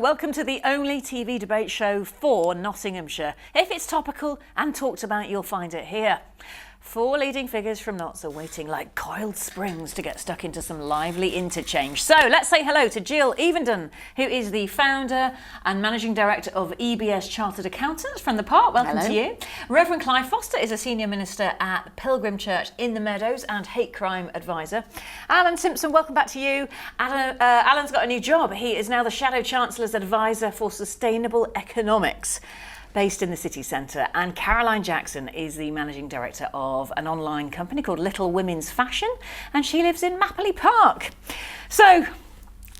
Welcome to the only TV debate show for Nottinghamshire. If it's topical and talked about, you'll find it here. Four leading figures from Notts are waiting like coiled springs to get stuck into some lively interchange. So let's say hello to Jill Evenden, who is the founder and managing director of EBS Chartered Accountants from the Park. Welcome Hello. to you. Reverend Clive Foster is a senior minister at Pilgrim Church in the Meadows and hate crime advisor. Alan Simpson, welcome back to you. Alan's got a new job. He is now the Shadow Chancellor's advisor for sustainable economics, based in the city centre, and Caroline Jackson is the managing director of an online company called Little Women's Fashion, and she lives in Mapley Park. So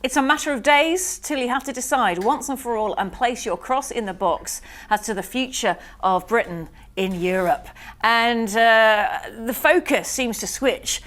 it's a matter of days till you have to decide once and for all and place your cross in the box as to the future of Britain in Europe. And the focus seems to switch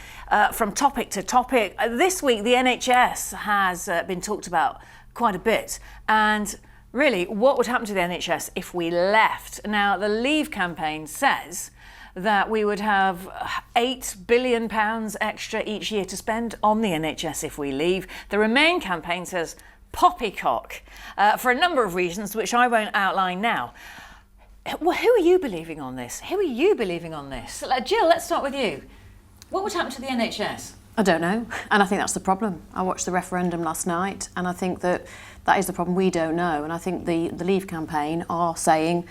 from topic to topic. This week the NHS has been talked about quite a bit, and really, what would happen to the NHS if we left? Now, the Leave campaign says that we would have £8 billion extra each year to spend on the NHS if we leave. The Remain campaign says poppycock for a number of reasons, which I won't outline now. Well, who are you believing on this? Who are you believing on this? Jill, let's start with you. What would happen to the NHS? I don't know, and I think that's the problem. I watched the referendum last night, and I think that is the problem. We don't know, and I think the Leave campaign are saying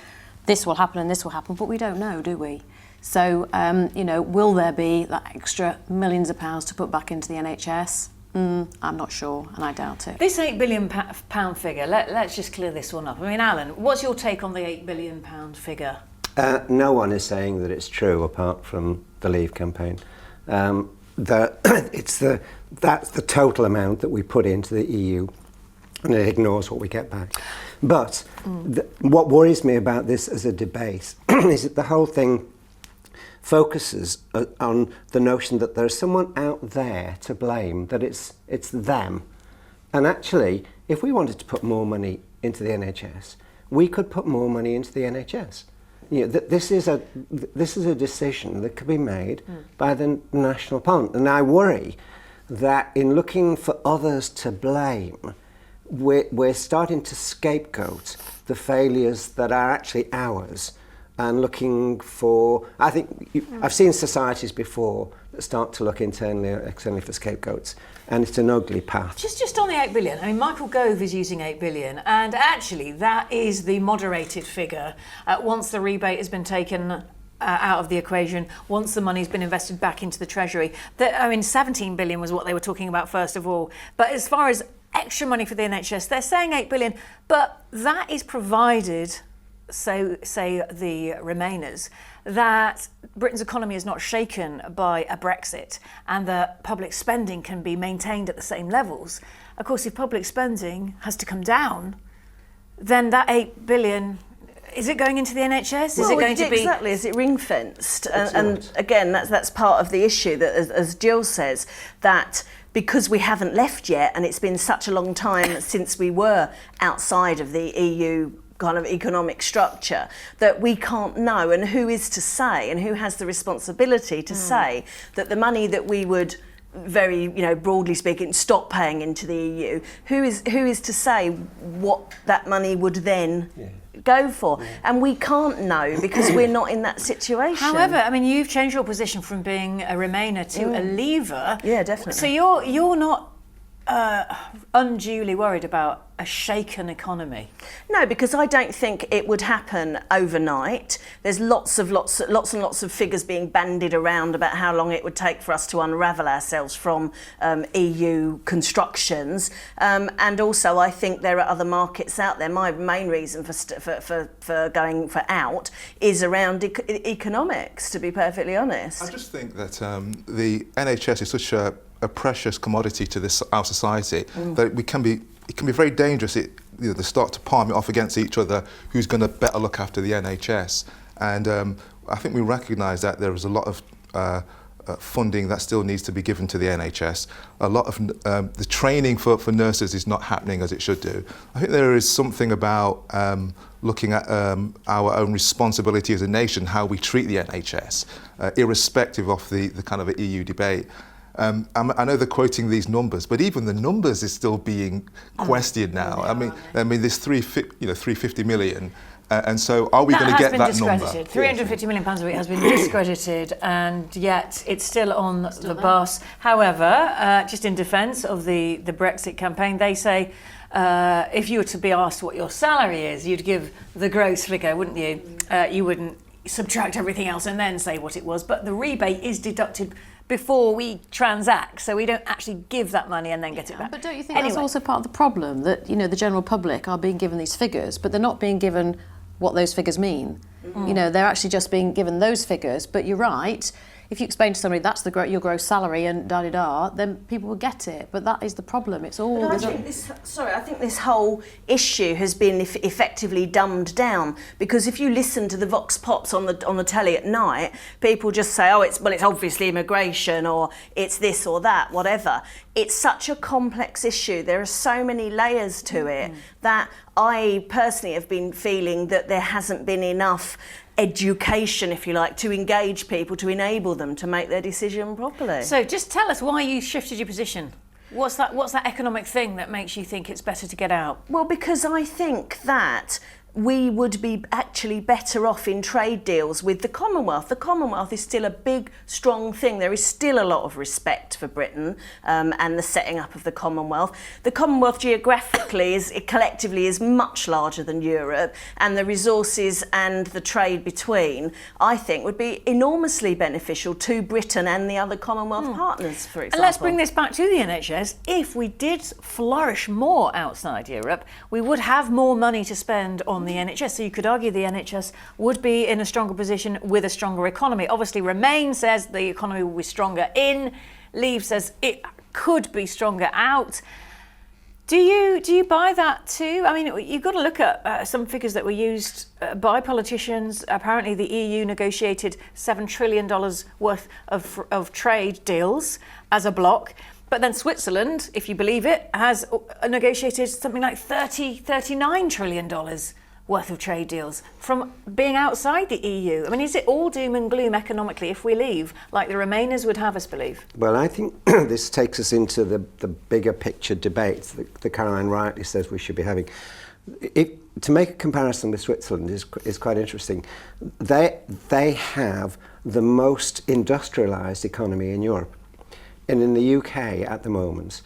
this will happen and this will happen, but we don't know, do we? So, will there be that extra millions of pounds to put back into the NHS? I'm not sure, and I doubt it. This £8 billion figure, let's just clear this one up. I mean, Alan, what's your take on the £8 billion figure? No one is saying that it's true apart from the Leave campaign. That's the total amount that we put into the EU, and it ignores what we get back. But what worries me about this as a debate is that the whole thing focuses on the notion that there's someone out there to blame, that it's them. And actually, if we wanted to put more money into the NHS, we could put more money into the NHS. You know, this is a decision that could be made by the National Parliament. And I worry that in looking for others to blame, we're starting to scapegoat the failures that are actually ours, and looking for, I've seen societies before that start to look internally or externally for scapegoats, and it's an ugly path. Just on the £8 billion, I mean, Michael Gove is using £8 billion, and actually that is the moderated figure once the rebate has been taken out of the equation, once the money's been invested back into the Treasury. 17 billion was what they were talking about first of all. But as far as extra money for the NHS, they're saying £8 billion, but that is provided, so say the Remainers, that Britain's economy is not shaken by a Brexit and that public spending can be maintained at the same levels. Of course, if public spending has to come down, then that £8 billion, is it going into the NHS? Is it going to be... Exactly, is it ring-fenced? And again, that's part of the issue, that as Jill says, that because we haven't left yet and it's been such a long time since we were outside of the EU kind of economic structure, that we can't know, and who is to say, and who has the responsibility to say that the money that we would very, broadly speaking, stop paying into the EU, who is to say what that money would then go for? And we can't know because we're not in that situation. However, I mean, you've changed your position from being a Remainer to a Leaver. Yeah, definitely. So you're not unduly worried about a shaken economy? No, because I don't think it would happen overnight. There's lots and lots of figures being bandied around about how long it would take for us to unravel ourselves from EU constructions, and also I think there are other markets out there. My main reason for going for out is around economics, to be perfectly honest. I just think that the NHS is such a precious commodity to our society that it can be very dangerous. They start to palm it off against each other. Who's going to better look after the NHS? And I think we recognise that there is a lot of funding that still needs to be given to the NHS. A lot of the training for nurses is not happening as it should do. I think there is something about looking at our own responsibility as a nation, how we treat the NHS, irrespective of the kind of EU debate. I know they're quoting these numbers, but even the numbers is still being questioned now. I mean, there's 350 million. And so are we going to get that number? £350 million a week has been discredited, and yet it's still on the bus. However, just in defence of the Brexit campaign, they say if you were to be asked what your salary is, you'd give the gross figure, wouldn't you? You wouldn't subtract everything else and then say what it was. But the rebate is deducted before we transact, so we don't actually give that money and then get it back. But don't you think that's also part of the problem, that the general public are being given these figures, but they're not being given what those figures mean? They're actually just being given those figures. But you're right, if you explain to somebody that's your gross salary and da-da-da, then people will get it. But that is the problem. It's all... I think this whole issue has been effectively dumbed down, because if you listen to the vox pops on the telly at night, people just say, it's obviously immigration, or it's this or that, whatever. It's such a complex issue. There are so many layers to it that I personally have been feeling that there hasn't been enough education, if you like, to engage people, to enable them to make their decision properly. So just tell us why you shifted your position. What's that economic thing that makes you think it's better to get out? Well, because I think that we would be actually better off in trade deals with the Commonwealth. The Commonwealth is still a big, strong thing. There is still a lot of respect for Britain and the setting up of the Commonwealth. The Commonwealth geographically collectively is much larger than Europe, and the resources and the trade between, I think, would be enormously beneficial to Britain and the other Commonwealth partners, for example. And let's bring this back to the NHS. If we did flourish more outside Europe, we would have more money to spend on the NHS. So you could argue the NHS would be in a stronger position with a stronger economy. Obviously, Remain says the economy will be stronger in. Leave says it could be stronger out. Do you buy that too? I mean, you've got to look at some figures that were used by politicians. Apparently, the EU negotiated $7 trillion worth of trade deals as a bloc. But then Switzerland, if you believe it, has negotiated something like $39 trillion worth of trade deals from being outside the EU. I mean, is it all doom and gloom economically if we leave, like the Remainers would have us believe? Well, I think this takes us into the bigger picture debates that Caroline rightly says we should be having. To make a comparison with Switzerland is quite interesting. They have the most industrialised economy in Europe. And in the UK at the moment,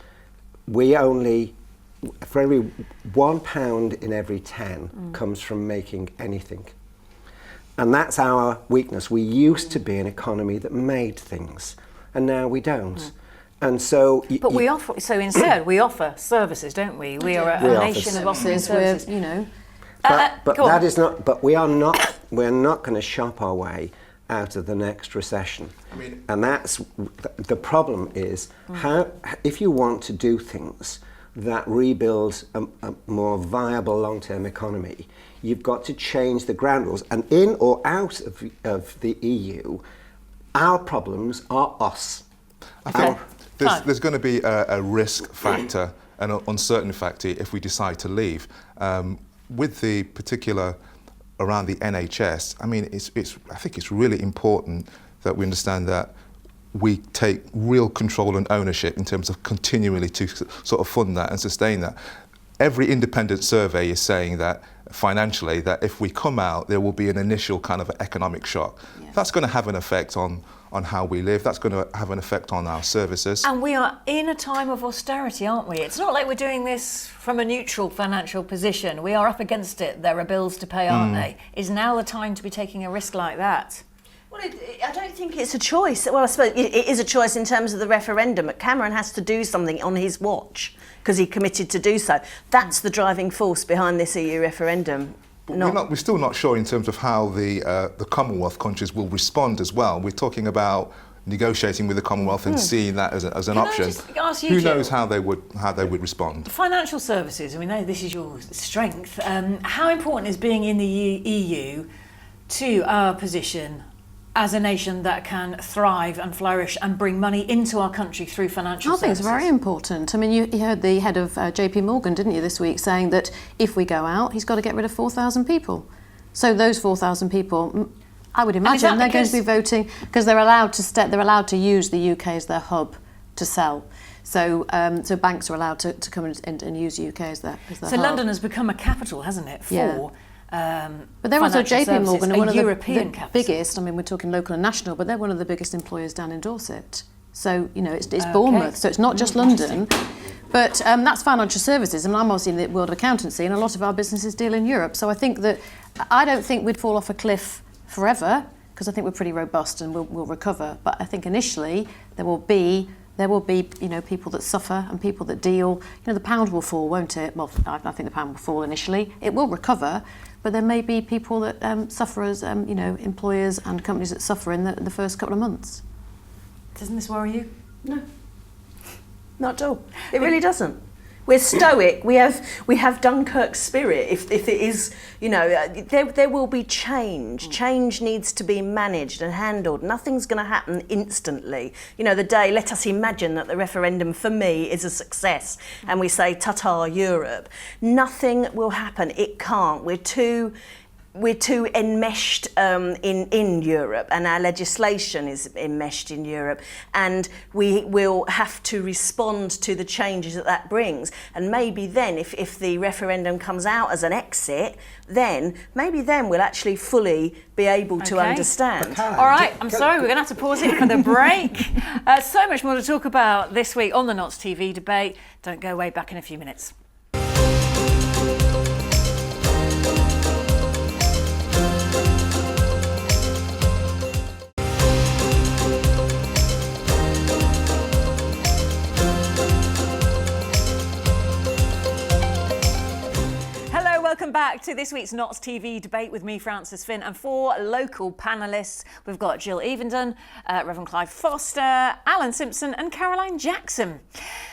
we only, for every £1 in every 10 comes from making anything. And that's our weakness. We used to be an economy that made things, and now we don't. And so... But we offer services, don't we? We are a nation of offering services. But that is not, but we're not going to shop our way out of the next recession. And that's the problem is how, if you want to do things that rebuild a more viable long-term economy, you've got to change the ground rules. And in or out of the EU, our problems are us. I think there's going to be a risk factor and an uncertainty factor if we decide to leave. With the particular around the NHS, I mean, I think it's really important that we understand that we take real control and ownership in terms of continually to sort of fund that and sustain that. Every independent survey is saying that financially, that if we come out, there will be an initial kind of economic shock. Yeah. That's going to have an effect on how we live. That's going to have an effect on our services. And we are in a time of austerity, aren't we? It's not like we're doing this from a neutral financial position. We are up against it. There are bills to pay, aren't they? Is now the time to be taking a risk like that? Well, I don't think it's a choice. Well, I suppose it is a choice in terms of the referendum. Cameron has to do something on his watch because he committed to do so. That's the driving force behind this EU referendum. We're still not sure in terms of how the Commonwealth countries will respond as well. We're talking about negotiating with the Commonwealth and seeing that as an option. Who knows how they would respond? Financial services. I mean, this is your strength. How important is being in the EU to our position as a nation that can thrive and flourish and bring money into our country through financial services? I think it's very important. I mean, you heard the head of JP Morgan, didn't you, this week, saying that if we go out, he's got to get rid of 4,000 people. So those 4,000 people, I would imagine they're going to be voting because they're allowed to use the UK as their hub to sell. So so banks are allowed to come and use UK as their So hub. London has become a capital, hasn't it, for But they're also financial JP Morgan, services, one a of European the capital. biggest. I mean, we're talking local and national, but they're one of the biggest employers down in Dorset. So it's Bournemouth. So it's not just London. But that's financial services, and I'm obviously in the world of accountancy, and a lot of our businesses deal in Europe. So I don't think we'd fall off a cliff forever, because I think we're pretty robust and we'll recover. But I think initially there will be people that suffer and people that deal. The pound will fall, won't it? Well, I think the pound will fall initially. It will recover, but there may be people that suffer as employers and companies that suffer in the first couple of months. Doesn't this worry you? No, not at all. It really doesn't. We're stoic. We have Dunkirk spirit. If it is, there will be change. Change needs to be managed and handled. Nothing's going to happen instantly. Let us imagine that the referendum for me is a success, and we say ta-ta Europe. Nothing will happen. It can't. We're too enmeshed in Europe, and our legislation is enmeshed in Europe, and we will have to respond to the changes that brings. And maybe then, if the referendum comes out as an exit, then we'll actually fully be able to understand. All right, I'm sorry, we're going to have to pause it for the break. So much more to talk about this week on the Notts TV debate. Don't go away, back in a few minutes. Welcome back to this week's Notts TV debate with me, Frances Finn, and 4 local panellists. We've got Jill Evenden, Reverend Clive Foster, Alan Simpson and Caroline Jackson.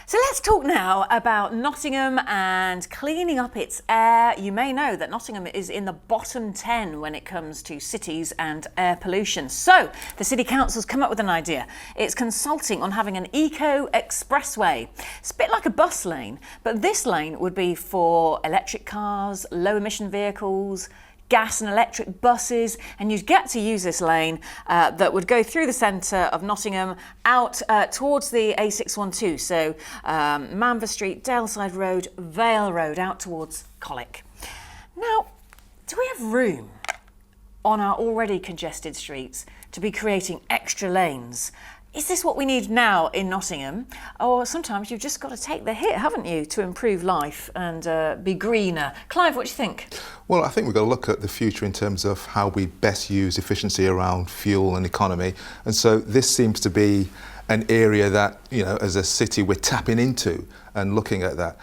So let's talk now about Nottingham and cleaning up its air. You may know that Nottingham is in the bottom 10 when it comes to cities and air pollution. So the City Council's come up with an idea. It's consulting on having an eco-expressway. It's a bit like a bus lane, but this lane would be for electric cars, low emission vehicles, gas and electric buses, and you'd get to use this lane that would go through the centre of Nottingham out towards the A612, so Manvers Street, Daleside Road, Vale Road, out towards Colic. Now, do we have room on our already congested streets to be creating extra lanes? Is this what we need now in Nottingham? Or sometimes you've just got to take the hit, haven't you, to improve life and be greener? Clive, what do you think? Well, I think we've got to look at the future in terms of how we best use efficiency around fuel and economy. And so this seems to be an area that, as a city, we're tapping into and looking at that.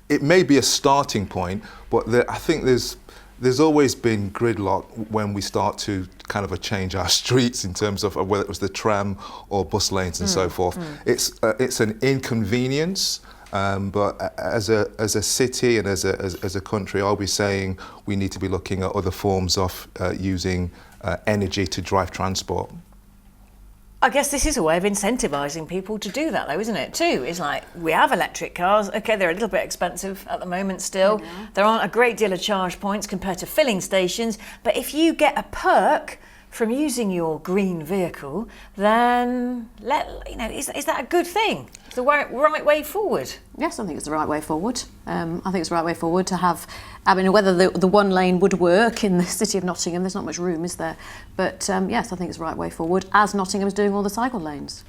It may be a starting point, but I think there's always been gridlock when we start to kind of change our streets in terms of whether it was the tram or bus lanes and so forth. It's an inconvenience, but as a city and as a country, I'll be saying we need to be looking at other forms of using energy to drive transport. I guess this is a way of incentivising people to do that, though, isn't it, too? It's like, we have electric cars. OK, they're a little bit expensive at the moment still. Mm-hmm. There aren't a great deal of charge points compared to filling stations. But if you get a perk from using your green vehicle, then, is that a good thing? It's the right way forward? Yes, I think it's the right way forward. I think it's the right way forward to have, whether the one lane would work in the city of Nottingham, there's not much room, is there? But yes, I think it's the right way forward, as Nottingham's doing all the cycle lanes.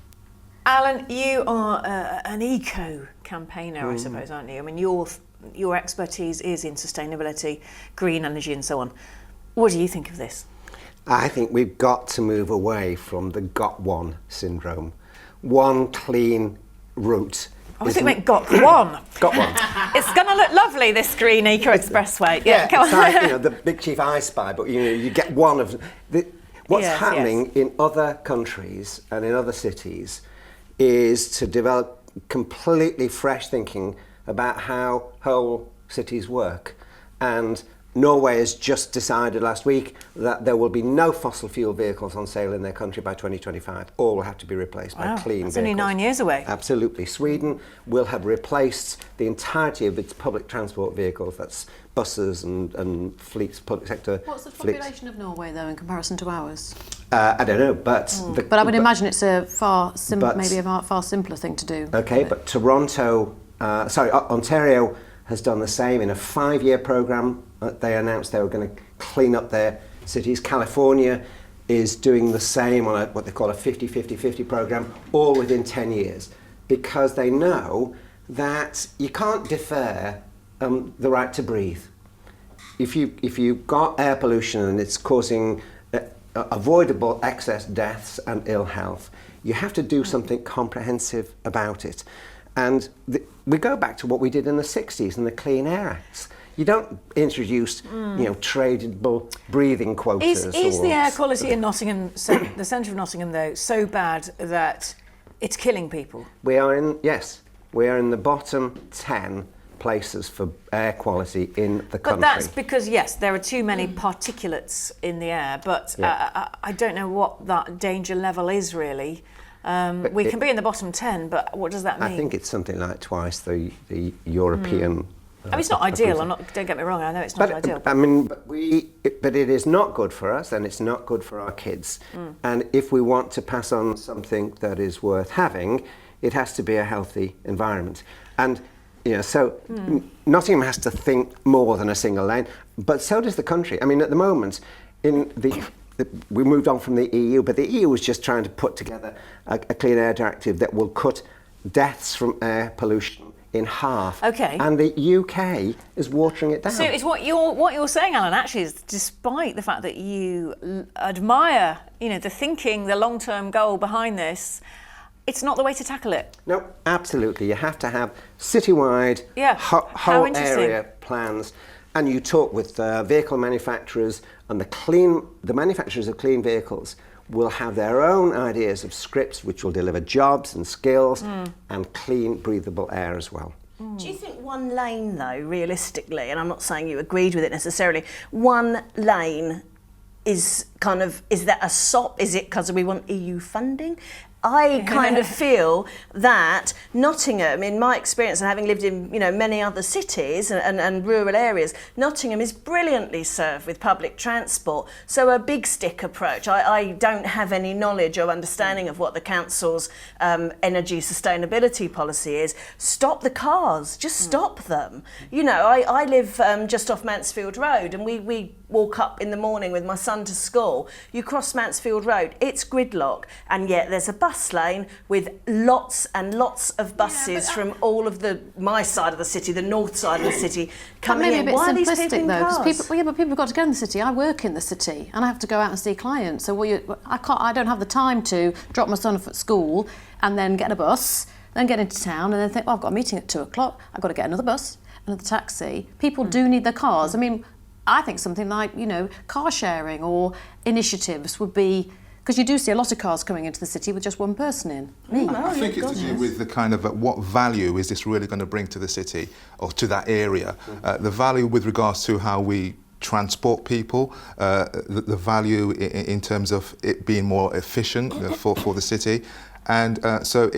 Alan, you are an eco-campaigner, I suppose, aren't you? I mean, your expertise is in sustainability, green energy and so on. What do you think of this? I think we've got to move away from the got one syndrome. One clean route. I think it got one. Got one. It's going to look lovely, this green eco expressway. Yeah, come on. It's like, the Big Chief I Spy, but you get one of what's happening in other countries and in other cities is to develop completely fresh thinking about how whole cities work. And Norway has just decided last week that there will be no fossil fuel vehicles on sale in their country by 2025. All will have to be replaced by clean vehicles. That's only 9 years away. Absolutely. Sweden will have replaced the entirety of its public transport vehicles. That's buses and fleets, public sector. What's the population of Norway, though, in comparison to ours? I don't know, but... But I would imagine it's a far But- maybe a far simpler thing to do. Okay, but Ontario has done the same in a 5-year program. They announced they were going to clean up their cities. California is doing the same on what they call a 50-50-50 program, all within 10 years, because they know that you can't defer the right to breathe. If you've got air pollution and it's causing avoidable excess deaths and ill health, you have to do something comprehensive about it. And we go back to what we did in the 60s and the Clean Air Acts. You don't introduce, tradable breathing quotas. Is the air quality in Nottingham, the centre of Nottingham, though, so bad that it's killing people? We are in the bottom 10 places for air quality in the country. But that's because, yes, there are too many particulates in the air, but I don't know what that danger level is really. We can be in the bottom 10, but what does that mean? I think it's something like twice the European. I mean, it's not ideal. Don't get me wrong. I know it's not ideal. I mean, but it is not good for us, and it's not good for our kids. And if we want to pass on something that is worth having, it has to be a healthy environment. And Nottingham has to think more than a single lane, but so does the country. I mean, at the moment, we moved on from the EU, but the EU was just trying to put together a clean air directive that will cut deaths from air pollution in half. Okay. And the UK is watering it down. So it's what you're saying, Alan, actually, is despite the fact that you admire, the thinking, the long-term goal behind this, it's not the way to tackle it. No, absolutely. You have to have citywide, whole area plans. And you talk with vehicle manufacturers, and the manufacturers of clean vehicles will have their own ideas of scripts which will deliver jobs and skills and clean, breathable air as well. Do you think one lane, though, realistically, and I'm not saying you agreed with it necessarily, one lane is that a SOP? Is it because we want EU funding? I kind of feel that Nottingham, in my experience and having lived in many other cities and rural areas, Nottingham is brilliantly served with public transport. So a big stick approach. I don't have any knowledge or understanding of what the council's energy sustainability policy is. Stop the cars. Just stop them. I live just off Mansfield Road, and we walk up in the morning with my son to school. You cross Mansfield Road, it's gridlock, and yet there's a bus lane with lots and lots of buses from all of my side of the city, the north side of the city, coming in. Maybe Why a bit are these people simplistic in though, cars? because people have got to go in the city. I work in the city and I have to go out and see clients. So I don't have the time to drop my son off at school and then get a bus, then get into town and then think, I've got a meeting at 2:00. I've got to get another bus, another taxi. People do need their cars. I mean, I think something like, car sharing or initiatives would be, because you do see a lot of cars coming into the city with just one person in. I think it's to do with the kind of what value is this really going to bring to the city or to that area. The value with regards to how we transport people, the value in terms of it being more efficient for the city. And so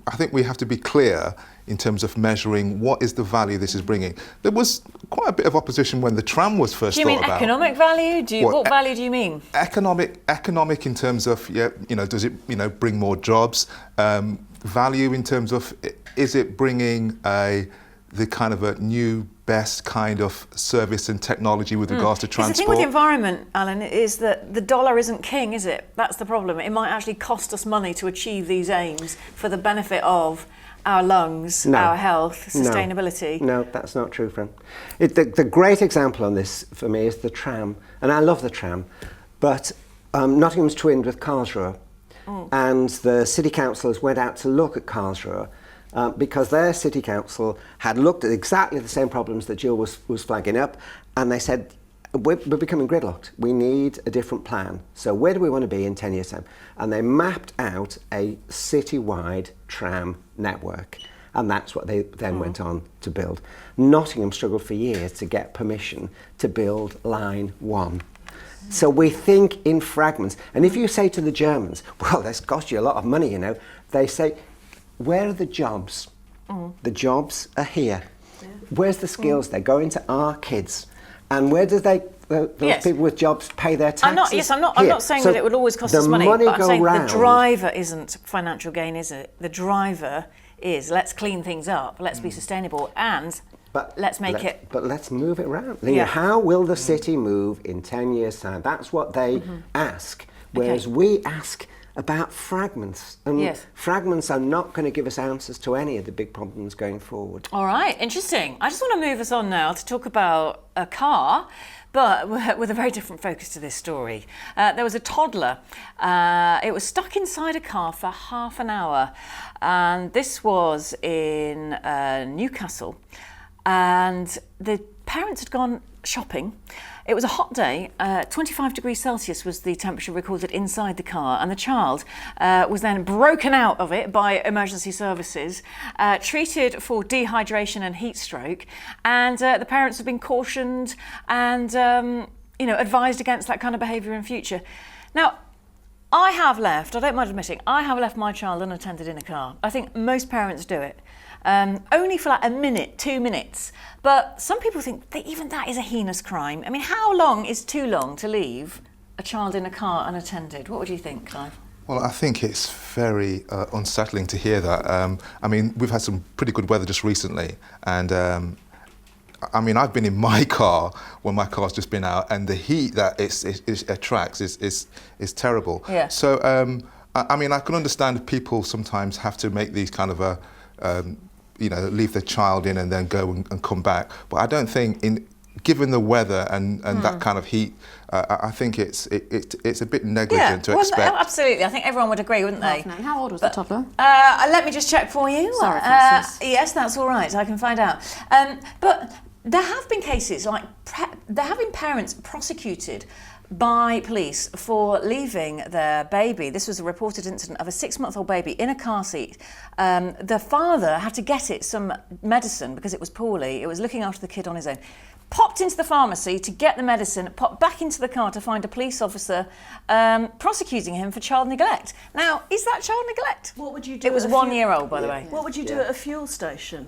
I think we have to be clear in terms of measuring what is the value this is bringing. There was quite a bit of opposition when the tram was first thought about. Do you mean economic value? What value do you mean? Economic in terms of, does it, bring more jobs? Value in terms of, is it bringing the kind of a new best kind of service and technology with regards to transport? The thing with the environment, Alan, is that the dollar isn't king, is it? That's the problem. It might actually cost us money to achieve these aims for the benefit of our lungs, our health, sustainability. No, that's not true, friend. The great example on this for me is the tram, and I love the tram, but Nottingham's twinned with Karlsruhe, and the city councillors went out to look at Karlsruhe because their city council had looked at exactly the same problems that Jill was flagging up, and they said, we're becoming gridlocked. We need a different plan. So where do we want to be in 10 years' time? And they mapped out a citywide tram network. And that's what they then went on to build. Nottingham struggled for years to get permission to build line 1. So we think in fragments. And if you say to the Germans, well, this cost you a lot of money, they say, where are the jobs? The jobs are here. Where's the skills? They're going to our kids. And where do they those Yes. people with jobs pay their taxes. I'm here. not saying So that it would always cost the us money, money but I'm go saying round. the driver isn't financial gain, is it? The driver is, let's clean things up, let's be sustainable, and let's make it. But let's move it around. Yeah. How will the city move in 10 years' time? That's what they ask. Whereas we ask about fragments. And Yes. fragments are not going to give us answers to any of the big problems going forward. All right, interesting. I just want to move us on now to talk about a car, but with a very different focus to this story. There was a toddler. It was stuck inside a car for half an hour, and this was in Newcastle. And the parents had gone shopping. It was a hot day. 25 degrees Celsius was the temperature recorded inside the car, and the child was then broken out of it by emergency services, treated for dehydration and heat stroke, and the parents have been cautioned and advised against that kind of behaviour in future. Now, I don't mind admitting, I have left my child unattended in a car. I think most parents do it. Only for like a minute, 2 minutes. But some people think that even that is a heinous crime. I mean, how long is too long to leave a child in a car unattended? What would you think, Clive? Well, I think it's very unsettling to hear that. I mean, we've had some pretty good weather just recently, and I mean, I've been in my car when my car's just been out, and the heat that it attracts is terrible. Yeah. So, I mean, I can understand if people sometimes have to make these kind of leave their child in and then go and come back. But I don't think, given the weather and that kind of heat, I think it's a bit negligent to expect. Absolutely. I think everyone would agree, wouldn't they? How old was the toddler? Let me just check for you. Sorry, Francis. Yes, that's all right. I can find out. But there have been cases like there have been parents prosecuted by police for leaving their baby. This was a reported incident of a 6-month-old baby in a car seat. The father had to get it some medicine because it was poorly. It was looking after the kid on his own. Popped into the pharmacy to get the medicine, popped back into the car to find a police officer prosecuting him for child neglect. Now, is that child neglect? What would you do? It was 1 year old, by the way. What would you do at a fuel station?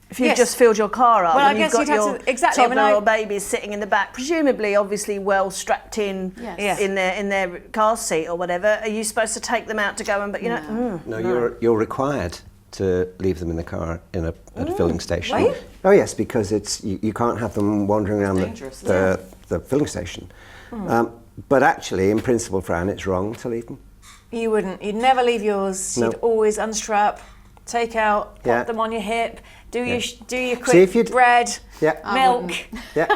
If you Yes. just filled your car up Well, I and you've guess got you'd have your to- exactly, I mean, toddler or baby sitting in the back, presumably, obviously, well strapped in Yes. in their car seat or whatever, are you supposed to take them out to go and? But No, you're required to leave them in the car at a filling station. Are you? Oh yes, because you can't have them wandering around dangerous, the filling station. But actually, in principle, Fran, it's wrong to leave them. You wouldn't. You'd never leave yours. No. You'd always unstrap, take out, pop Yeah. them on your hip, do your See, quick if you'd- bread, Yeah. milk. Yeah.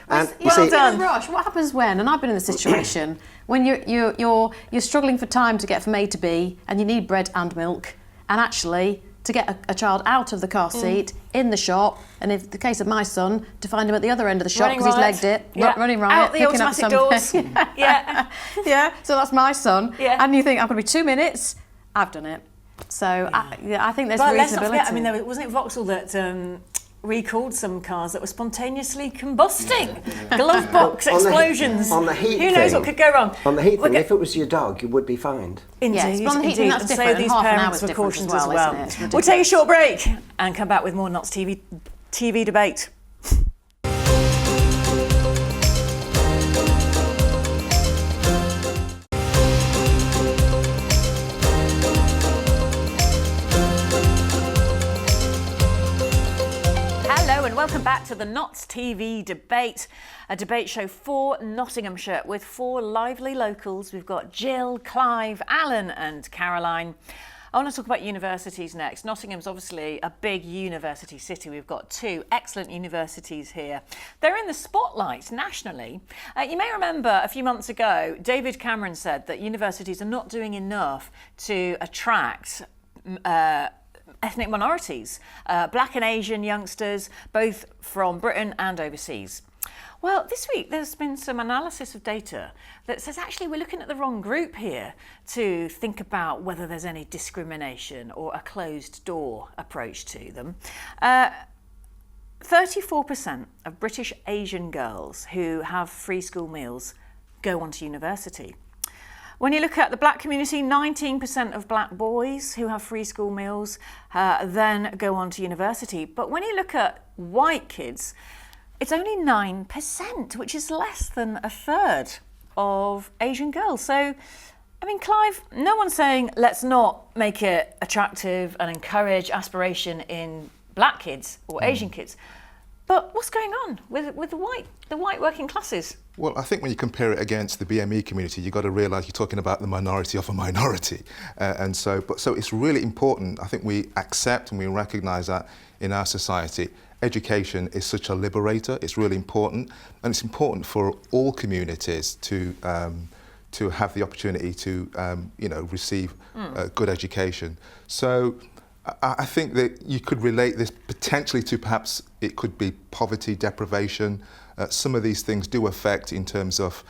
And you Well see, done. Rush, what happens when, and I've been in this situation, when you're struggling for time to get from A to B and you need bread and milk, and actually to get a child out of the car seat in the shop, and in the case of my son, to find him at the other end of the shop Running because he's riot. legged it, Yeah. running riot, Out the picking up automatic something. doors. Yeah. Yeah, so that's my son. Yeah. And you think, I'm going to be 2 minutes, I've done it. So I think there's But let's not reasonability. forget, I mean, wasn't it Vauxhall that recalled some cars that were spontaneously combusting? Glove box On the- explosions. on the heat Who knows thing- what could go wrong? on the heat thing, Okay. if it was your dog, you would be fined. Indeed, Yes, but on the heat thing, indeed. that's And so different, and these half an parents hour's were different cautioned as as well, well. isn't it? It's We'll take a ridiculous. short break and come back with more Knots TV debate. Hello and welcome back to the Knots TV debate, a debate show for Nottinghamshire with 4 lively locals. We've got Jill, Clive, Alan and Caroline. I want to talk about universities next. Nottingham's obviously a big university city. We've got 2 excellent universities here. They're in the spotlight nationally. You may remember a few months ago, David Cameron said that universities are not doing enough to attract ethnic minorities, black and Asian youngsters, both from Britain and overseas. Well, this week there's been some analysis of data that says actually we're looking at the wrong group here to think about whether there's any discrimination or a closed door approach to them. 34% of British Asian girls who have free school meals go on to university. When you look at the black community, 19% of black boys who have free school meals then go on to university. But when you look at white kids, it's only 9%, which is less than a third of Asian girls. So, I mean, Clive, no one's saying let's not make it attractive and encourage aspiration in black kids or Asian kids. But what's going on with the white working classes? Well, I think when you compare it against the BME community, you've got to realise you're talking about the minority of a minority. So it's really important. I think we accept and we recognise that in our society, education is such a liberator. It's really important. And it's important for all communities to have the opportunity to, receive a good education. So I think that you could relate this potentially to perhaps it could be poverty, deprivation. Some of these things do affect in terms of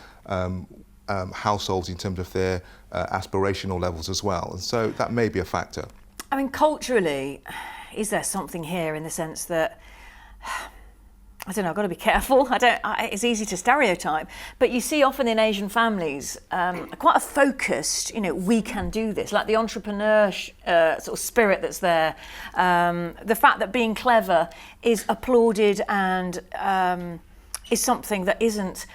households, in terms of their aspirational levels as well. And so that may be a factor. I mean, culturally, is there something here in the sense that, I don't know, I've got to be careful. It's easy to stereotype, but you see often in Asian families quite a focused, we can do this, like the entrepreneur sort of spirit that's there. The fact that being clever is applauded and is something that isn't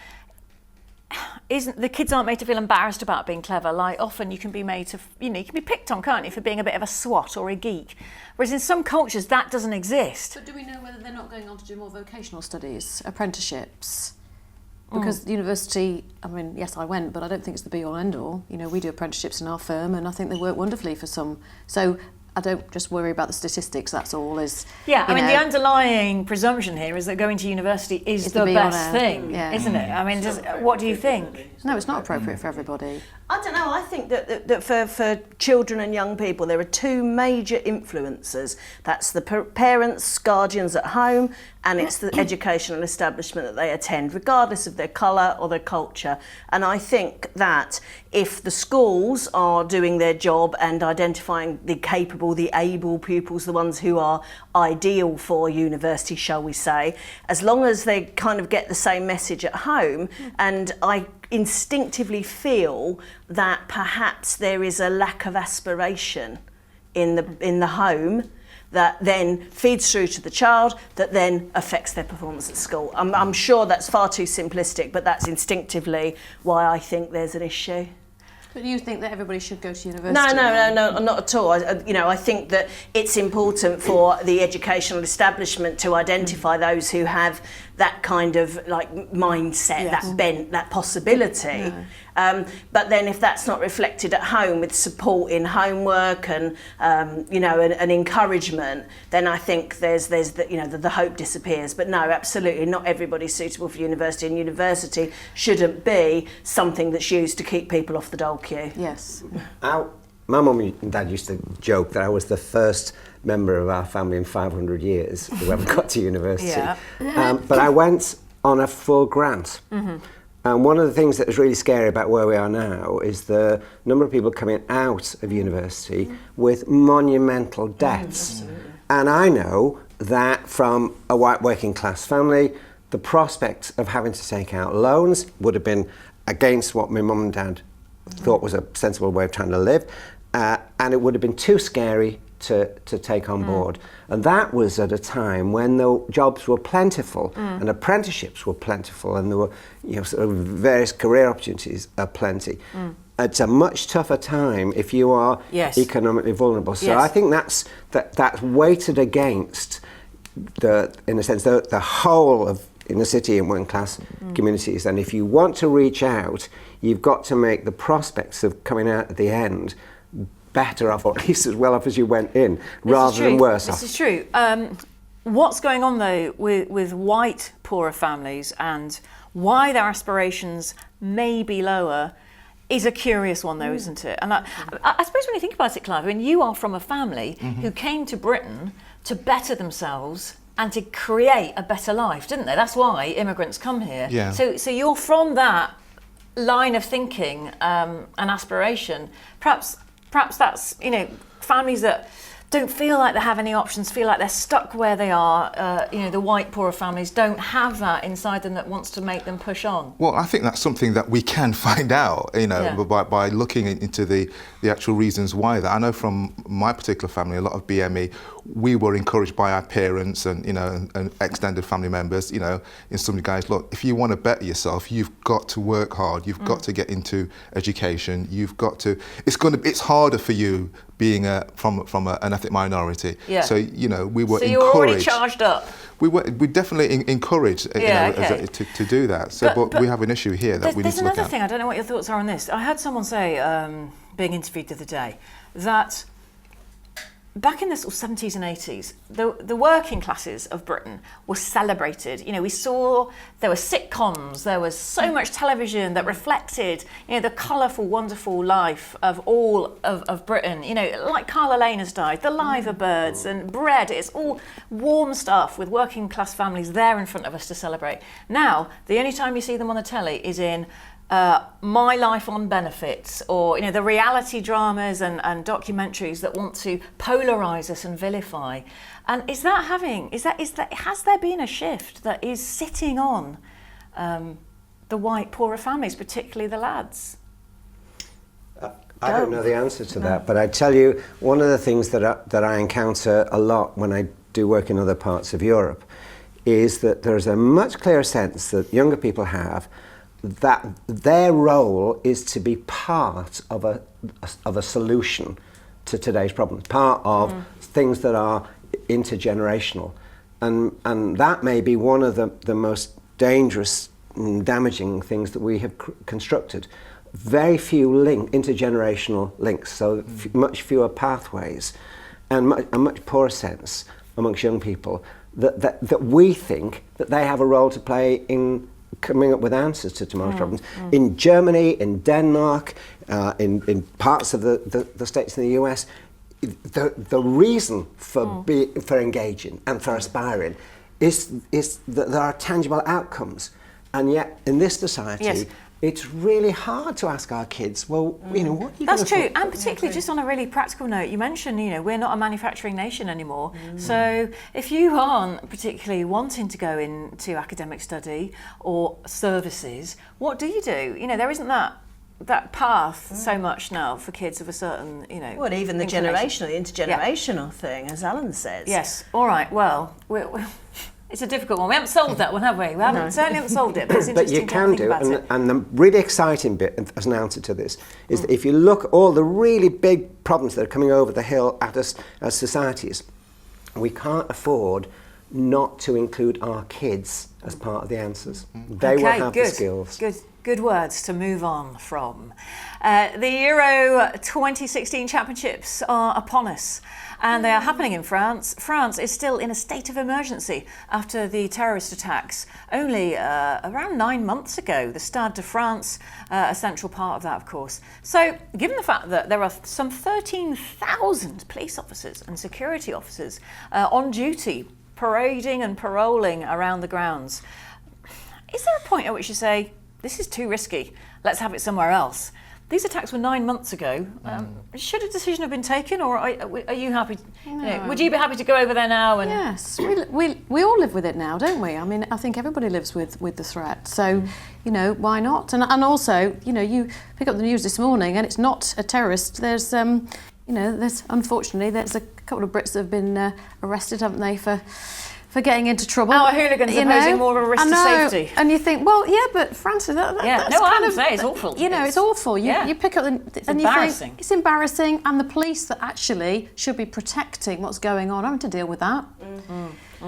the kids aren't made to feel embarrassed about being clever. Like often you can be made to, you can be picked on, can't you, for being a bit of a swot or a geek. Whereas in some cultures that doesn't exist. But do we know whether they're not going on to do more vocational studies, apprenticeships? Because the university, I mean, yes, I went, but I don't think it's the be all end all. We do apprenticeships in our firm, and I think they work wonderfully for some. So I don't just worry about the statistics, that's all. Yeah, I mean, the underlying presumption here is that going to university is the best thing, isn't it? I mean, what do you think? No, it's not appropriate for everybody. I don't know, I think that for children and young people there are two major influences. That's the parents, guardians at home, and it's the educational establishment that they attend, regardless of their colour or their culture. And I think that if the schools are doing their job and identifying the capable, the able pupils, the ones who are ideal for university, shall we say, as long as they kind of get the same message at home, and I instinctively feel that perhaps there is a lack of aspiration in the home that then feeds through to the child, that then affects their performance at school. I'm sure that's far too simplistic, but that's instinctively why I think there's an issue. But you think that everybody should go to university? No, not at all. I think that it's important for the educational establishment to identify those who have that kind of mindset, that bent, that possibility. No. But then if that's not reflected at home with support in homework and and encouragement, then I think there's the hope disappears. But no, absolutely not everybody's suitable for university, and university shouldn't be something that's used to keep people off the dole queue. Yes. My mum and dad used to joke that I was the first member of our family in 500 years who ever got to university. Yeah. But I went on a full grant. Mm-hmm. And one of the things that is really scary about where we are now is the number of people coming out of university with monumental debts. And I know that from a white working class family, the prospect of having to take out loans would have been against what my mum and dad thought was a sensible way of trying to live, and it would have been too scary to take on board. And that was at a time when the jobs were plentiful and apprenticeships were plentiful, and there were sort of various career opportunities aplenty. It's a much tougher time if you are economically vulnerable. So I think that's weighted against in a sense the whole of inner city and working class communities. And if you want to reach out, you've got to make the prospects of coming out at the end better off, or at least as well off as you went in, rather than worse off. This is true. What's going on though with white poorer families and why their aspirations may be lower is a curious one though, isn't it? And I suppose when you think about it, Clive, I mean, you are from a family who came to Britain to better themselves and to create a better life, didn't they? That's why immigrants come here. Yeah. So you're from that line of thinking and aspiration. Perhaps that's families that don't feel like they have any options, feel like they're stuck where they are. The white poorer families don't have that inside them that wants to make them push on. Well, I think that's something that we can find out, by looking into the actual reasons why that. I know from my particular family, a lot of BME, we were encouraged by our parents and extended family members, in some guys, look, if you want to better yourself, you've got to work hard, you've got to get into education, you've got to, it's harder for you being from an ethnic minority. Yeah. So, we were so encouraged. you're already charged up. We definitely encouraged to do that. So, but we have an issue here that we need to look at. There's another thing, I don't know what your thoughts are on this. I had someone say, being interviewed the other day, that back in the sort of 70s and 80s, the working classes of Britain were celebrated. We saw there were sitcoms, there was so much television that reflected, the colourful, wonderful life of all of Britain. Like Carla Lane has died, the Liver Birds and Bread. It's all warm stuff with working class families there in front of us to celebrate. Now, the only time you see them on the telly is in My Life on Benefits, or the reality dramas and documentaries that want to polarise us and vilify. And has there been a shift that is sitting on the white poorer families, particularly the lads? I don't know the answer to that, but I tell you, one of the things that I encounter a lot when I do work in other parts of Europe is that there's a much clearer sense that younger people have that their role is to be part of a solution to today's problems, part of things that are intergenerational, and that may be one of the most dangerous and damaging things that we have constructed. Very few intergenerational links, so much fewer pathways, and a much poorer sense amongst young people that we think that they have a role to play in coming up with answers to tomorrow's problems. In Germany, in Denmark, in parts of the states in the US, the reason for engaging and for aspiring is that there are tangible outcomes, and yet in this society, it's really hard to ask our kids, well, what are you That's true, and particularly just on a really practical note, you mentioned, we're not a manufacturing nation anymore. So if you aren't particularly wanting to go into academic study or services, what do? There isn't that path so much now for kids of a certain, Well, even the intergenerational thing, as Alan says. Yes. All right. Well, it's a difficult one. We haven't solved that one, have we? Certainly haven't solved it, but it's interesting you can to think about it. And the really exciting bit, as an answer to this, is that if you look at all the really big problems that are coming over the hill at us as societies, we can't afford not to include our kids as part of the answers. They will have the skills. Good words to move on from. The Euro 2016 Championships are upon us, and they are happening in France. France is still in a state of emergency after the terrorist attacks only around 9 months ago. The Stade de France, a central part of that, of course. So, given the fact that there are some 13,000 police officers and security officers on duty, parading and paroling around the grounds, is there a point at which you say, this is too risky, let's have it somewhere else? These attacks were 9 months ago. Should a decision have been taken, or are you happy? No. Would you be happy to go over there now? And yes, we all live with it now, don't we? I mean, I think everybody lives with the threat. So, why not? And also, you pick up the news this morning, and it's not a terrorist. There's unfortunately there's a couple of Brits that have been arrested, haven't they, for getting into trouble. Our hooligans are posing more of a risk to safety. And you think, well, yeah, but Francis, that's kind of... it's awful. It's awful. You pick up and you think, it's embarrassing, and the police that actually should be protecting what's going on having to deal with that.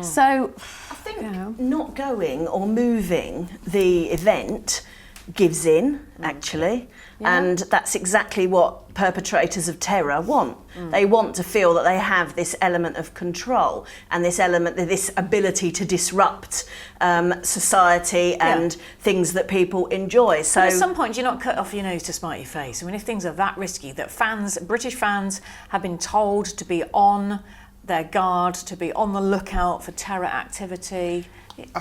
So... I think not going or moving the event gives in, actually. Yeah. And that's exactly what perpetrators of terror want. They want to feel that they have this element of control and this ability to disrupt society and things that people enjoy. So but at some point, you're not cut off your nose to spite your face. I mean, if things are that risky, that British fans have been told to be on their guard, to be on the lookout for terror activity. I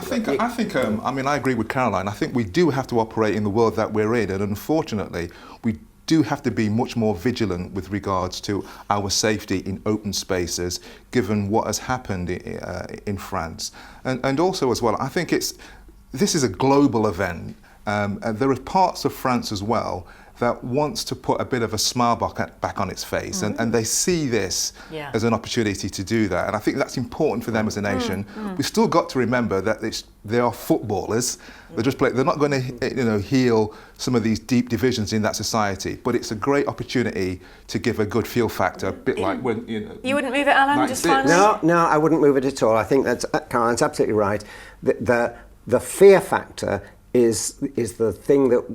agree with Caroline. I think we do have to operate in the world that we're in, and unfortunately, we do have to be much more vigilant with regards to our safety in open spaces, given what has happened in France. And also as well, I think this is a global event, and there are parts of France as well that wants to put a bit of a smile back on its face, and they see this as an opportunity to do that. And I think that's important for them as a nation. We've still got to remember that they are footballers. They're not going to heal some of these deep divisions in that society. But it's a great opportunity to give a good feel factor, a bit like when You wouldn't move it, Alan? Just finally. No, I wouldn't move it at all. I think that's Caroline's absolutely right. The fear factor is the thing that,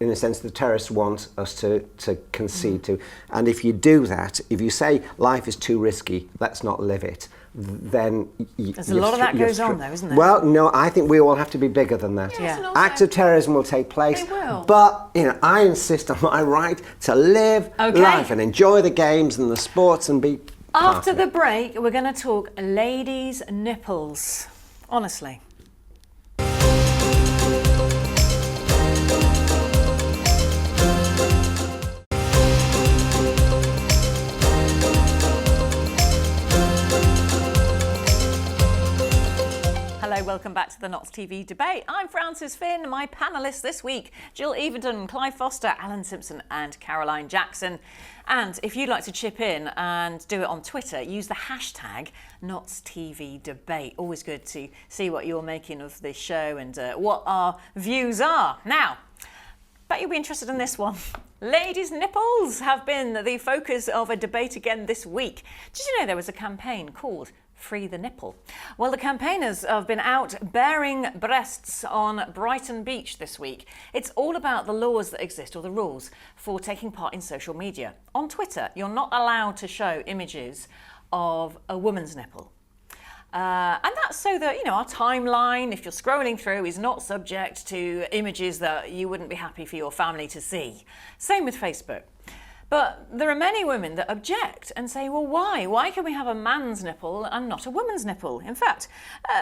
in a sense, the terrorists want us to concede to. And if you do that, if you say life is too risky, let's not live it, then there's a lot of that goes on, though, isn't there? Well, no, I think we all have to be bigger than that. Yes, yeah. Acts of terrorism will take place. They will. But I insist on my right to live life and enjoy the games and the sports and be After the break, we're going to talk ladies' nipples. Honestly. Hello, welcome back to the Notts TV debate. I'm Frances Finn. My panellists this week, Jill Evenden, Clive Foster, Alan Simpson and Caroline Jackson. And if you'd like to chip in and do it on Twitter, use the hashtag NottsTVDebate. Always good to see what you're making of this show and what our views are. Now, bet you'll be interested in this one. Ladies' nipples have been the focus of a debate again this week. Did you know there was a campaign called Free the Nipple? Well, the campaigners have been out bearing breasts on Brighton Beach this week. It's all about the laws that exist, or the rules, for taking part in social media. On Twitter, you're not allowed to show images of a woman's nipple. And that's so that, our timeline, if you're scrolling through, is not subject to images that you wouldn't be happy for your family to see. Same with Facebook. But there are many women that object and say, well, why? Why can we have a man's nipple and not a woman's nipple? In fact,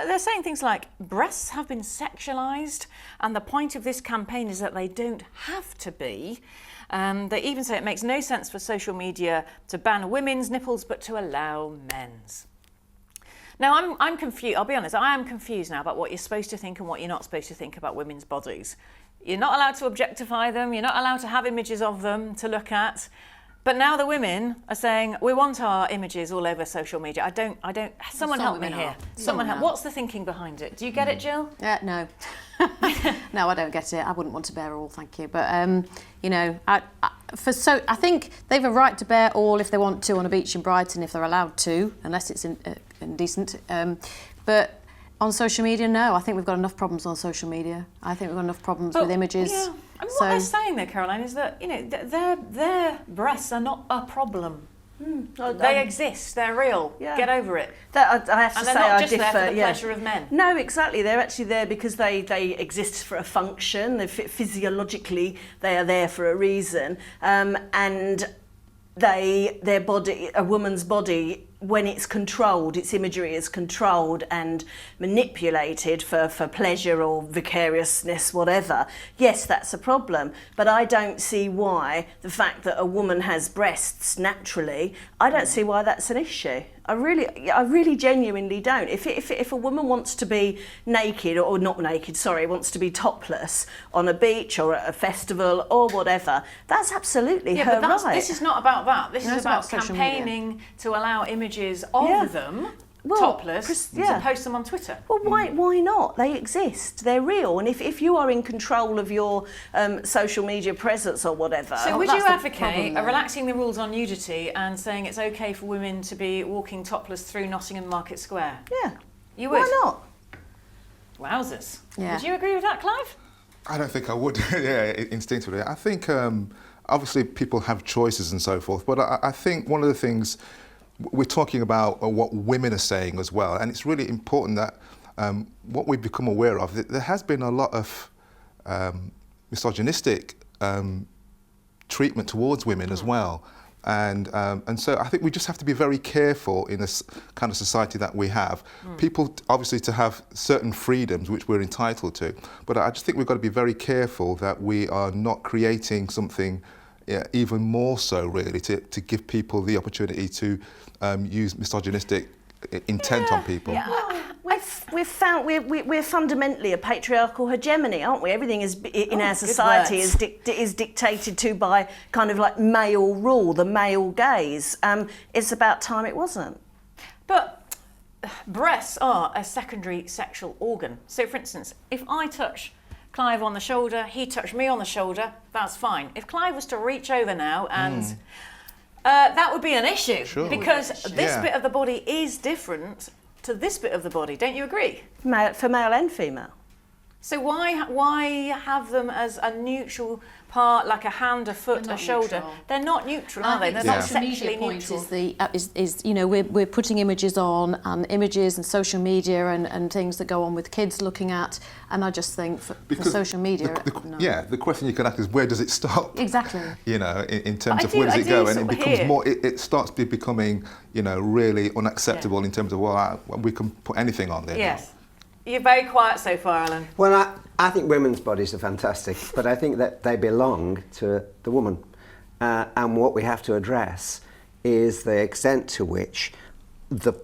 they're saying things like breasts have been sexualised, and the point of this campaign is that they don't have to be. They even say it makes no sense for social media to ban women's nipples but to allow men's. Now, I'm confused. I'll be honest, I am confused now about what you're supposed to think and what you're not supposed to think about women's bodies. You're not allowed to objectify them. You're not allowed to have images of them to look at. But now the women are saying, we want our images all over social media. I don't, someone help me here. Someone help. What's the thinking behind it? Do you get it, Jill? No. No, I don't get it. I wouldn't want to bear all, thank you. But, I think they've a right to bear all if they want to on a beach in Brighton, if they're allowed to, unless it's indecent. But on social media, no. I think we've got enough problems on social media. I think we've got enough problems with images. Yeah. I mean, what they're saying there, Caroline, is that their breasts are not a problem. They exist. They're real. Yeah. Get over it. That I have to and say, they're not I just differ. There for the pleasure of men. No, exactly. They're actually there because they exist for a function. Physiologically, they are there for a reason, and their body, a woman's body, when it's controlled, its imagery is controlled and manipulated for pleasure or vicariousness, whatever. Yes, that's a problem. But I don't see why the fact that a woman has breasts naturally, I don't see why that's an issue. I really genuinely don't. If a woman wants to be naked, or not naked, wants to be topless on a beach or at a festival or whatever, that's absolutely her right. This is not about that. This is about campaigning to allow images of them topless to post them on Twitter. Well, why not? They exist. They're real. And if you are in control of your social media presence or whatever... So would you advocate relaxing the rules on nudity and saying it's okay for women to be walking topless through Nottingham Market Square? Yeah. You would? Why not? Wowzers. Yeah. Would you agree with that, Clive? I don't think I would, instinctively. I think, obviously, people have choices and so forth, but I think one of the things... We're talking about what women are saying as well, and it's really important that what we've become aware of, there has been a lot of misogynistic treatment towards women as well. And so I think we just have to be very careful in this kind of society that we have. People, obviously, to have certain freedoms, which we're entitled to, but I just think we've got to be very careful that we are not creating something even more so really to give people the opportunity to use misogynistic intent on people. We're fundamentally a patriarchal hegemony, aren't we? Everything is in our society is dictated to by kind of like male rule, the male gaze. It's about time it wasn't. But breasts are a secondary sexual organ. So, for instance, if I touch Clive on the shoulder, he touched me on the shoulder, that's fine. If Clive was to reach over now and that would be an issue, because this bit of the body is different to this bit of the body. Don't you agree? For male and female. So why have them as a neutral part, like a hand, a foot, a shoulder? Neutral. They're not neutral, are they? They're not sexually neutral. Is you know, we're putting images on, and images and social media and things that go on with kids looking at, and I just think for social media, the question you can ask is, where does it stop? Exactly. You know, in terms of where does it go, and it becomes more. It starts becoming, you know, really unacceptable in terms of we can put anything on there. Yes. You're very quiet so far, Alan. Well, I think women's bodies are fantastic, but I think that they belong to the woman. And what we have to address is the extent to which the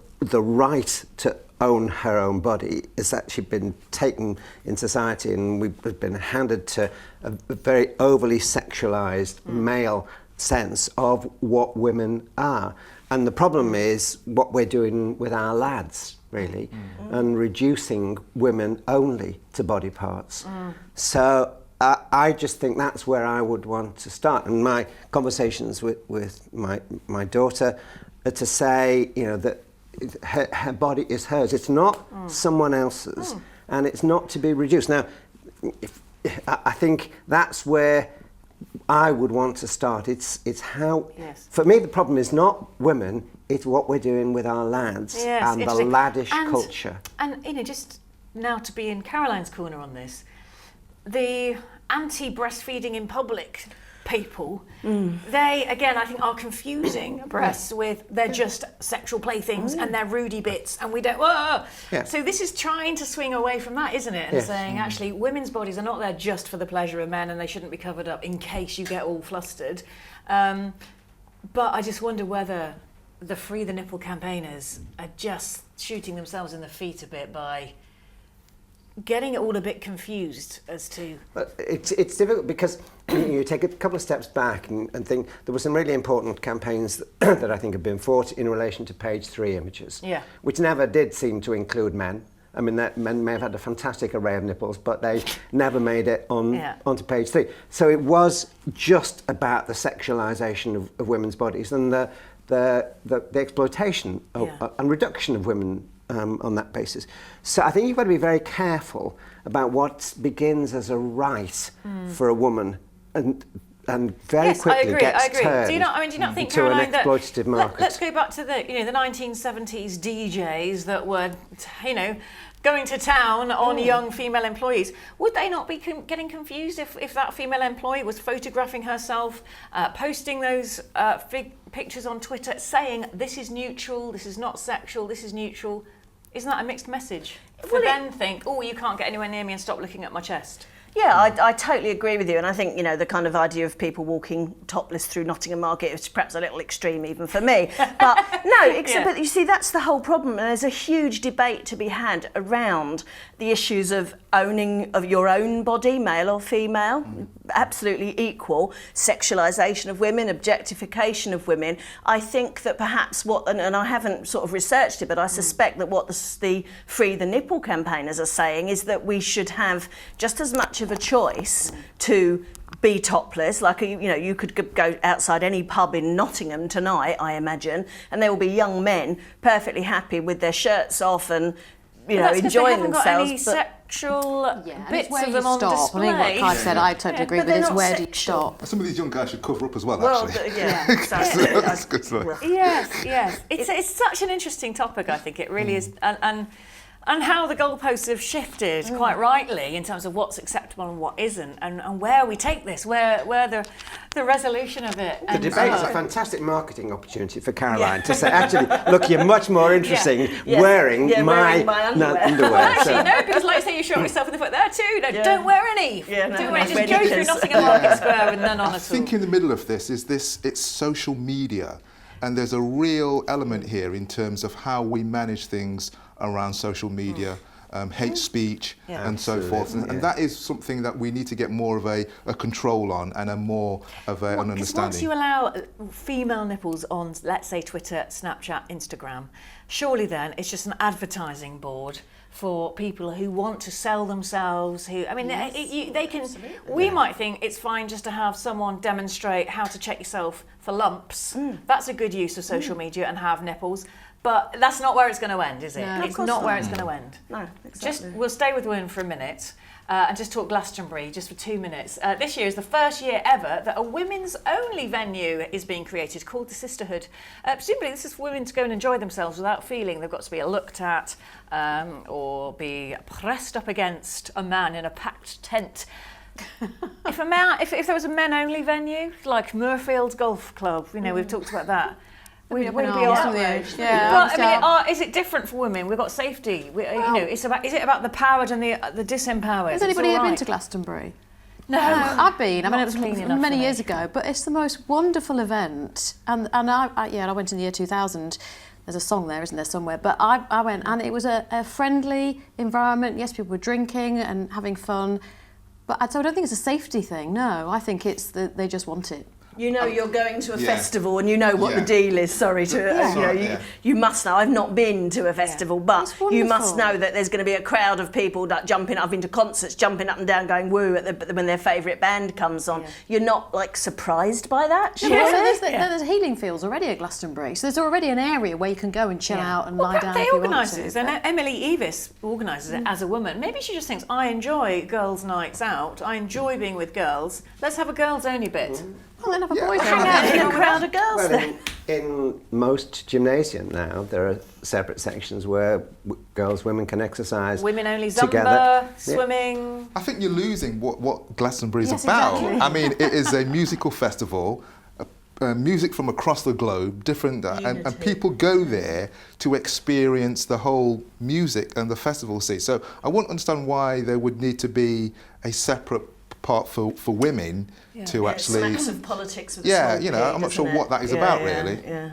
right to own her own body has actually been taken in society, and we've been handed to a very overly sexualised male sense of what women are. And the problem is what we're doing with our lads, really, and reducing women only to body parts. So I just think that's where I would want to start. And my conversations with my daughter are to say, you know, that her body is hers. It's not someone else's, and it's not to be reduced. Now, I think that's where I would want to start. It's how, for me, the problem is not women, it's what we're doing with our lads and the laddish culture. And, you know, just now to be in Caroline's corner on this, the anti-breastfeeding in public people, they, again, I think are confusing breasts with they're just sexual playthings and they're Rudy bits and we don't, So this is trying to swing away from that, isn't it? And saying, actually, women's bodies are not there just for the pleasure of men and they shouldn't be covered up in case you get all flustered. But I just wonder whether the Free the Nipple campaigners are just shooting themselves in the feet a bit by getting it all a bit confused as to... But it's difficult because you take a couple of steps back and think there were some really important campaigns that I think have been fought in relation to page 3 images, which never did seem to include men. I mean, men may have had a fantastic array of nipples, but they never made it onto page 3. So it was just about the sexualisation of women's bodies and the exploitation and reduction of women on that basis. So I think you've got to be very careful about what begins as a right for a woman and very quickly gets turned do you not think, to Caroline, an exploitative market. Let's go back to the 1970s DJs that were, going to town on young female employees. Would they not be getting confused if that female employee was photographing herself, posting those pictures on Twitter, saying this is neutral, this is not sexual, this is neutral? Isn't that a mixed message? For them think, you can't get anywhere near me and stop looking at my chest. Yeah, I totally agree with you, and I think the kind of idea of people walking topless through Nottingham Market is perhaps a little extreme even for me. But but you see, that's the whole problem, and there's a huge debate to be had around the issues of owning of your own body, male or female, absolutely equal, sexualisation of women, objectification of women. I think that perhaps and I haven't sort of researched it, but I suspect that what the Free the Nipple campaigners are saying is that we should have just as much of a choice to be topless, like you could go outside any pub in Nottingham tonight, I imagine, and there will be young men perfectly happy with their shirts off and enjoying themselves. Got any sexual bits of them on display. I mean, what Clive said, I totally agree with it. It's where do you stop? Some of these young guys should cover up as well, actually. Exactly. That's good stuff. Yes. It's such an interesting topic, I think. It really is. And and how the goalposts have shifted quite rightly in terms of what's acceptable and what isn't, and where we take this, where the resolution of it. The debate is a fantastic marketing opportunity for Caroline to say, actually, look, you're much more interesting wearing my underwear. Actually, no, because like I say, you shot yourself in the foot there too. No, don't wear any. Don't wear any. Just go through Nottingham Market Square with none on at all. I think in the middle of this is it's social media, and there's a real element here in terms of how we manage things around social media, hate speech and so forth. And that is something that we need to get more of a control on and a more of an understanding. Once you allow female nipples on, let's say, Twitter, Snapchat, Instagram, surely then it's just an advertising board for people who want to sell themselves, who, I mean, they can, we might think it's fine just to have someone demonstrate how to check yourself for lumps. That's a good use of social media, and have nipples. But that's not where it's going to end, is it? No, it's not where it's going to end. No, exactly. We'll stay with women for a minute and just talk Glastonbury just for 2 minutes. This year is the first year ever that a women's only venue is being created called the Sisterhood. Presumably this is for women to go and enjoy themselves without feeling they've got to be looked at or be pressed up against a man in a packed tent. If there was a men only venue like Murfield's Golf Club, we've talked about that. We'd be outraged. But I mean, is it different for women? We've got safety. Is it about the powered and the disempowered? Has anybody ever been to Glastonbury? No, I've been. I mean, it was many years ago. ago, but it's the most wonderful event. And I went in the year 2000. There's a song there, isn't there, somewhere? But I went, and it was a friendly environment. Yes, people were drinking and having fun. But so I don't think it's a safety thing. No, I think it's that they just want it. You're going to a festival and you know what the deal is. You must know. I've not been to a festival, but you must know that there's going to be a crowd of people that jumping. I've been to concerts, jumping up and down, going woo when their favourite band comes on. You're not surprised by that. There's healing fields already at Glastonbury, so there's already an area where you can go and chill out and lie down. They if you organise want it, to. and Emily Evis organises it as a woman. Maybe she just thinks, I enjoy girls' nights out. I enjoy being with girls. Let's have a girls' only bit. Well, then have a boys' hang out in a crowd of girls. Well, in most gymnasia now, there are separate sections where women can exercise. Women only together. Zumba, swimming. I think you're losing what Glastonbury is about. Exactly. I mean, it is a musical festival, music from across the globe, different, and people go there to experience the whole music and the festival scene. So I wouldn't understand why there would need to be a separate part for women to actually. Smacks of politics with I'm not sure what that is about really. Yeah.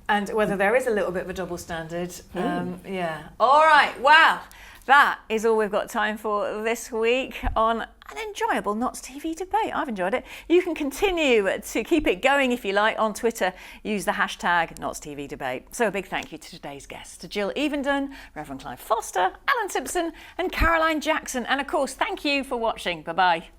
And whether there is a little bit of a double standard. All right, wow. That is all we've got time for this week on an enjoyable Notts TV debate. I've enjoyed it. You can continue to keep it going if you like on Twitter. Use the hashtag Notts TV debate. So a big thank you to today's guests, to Jill Evenden, Reverend Clive Foster, Alan Simpson and Caroline Jackson. And of course, thank you for watching. Bye-bye.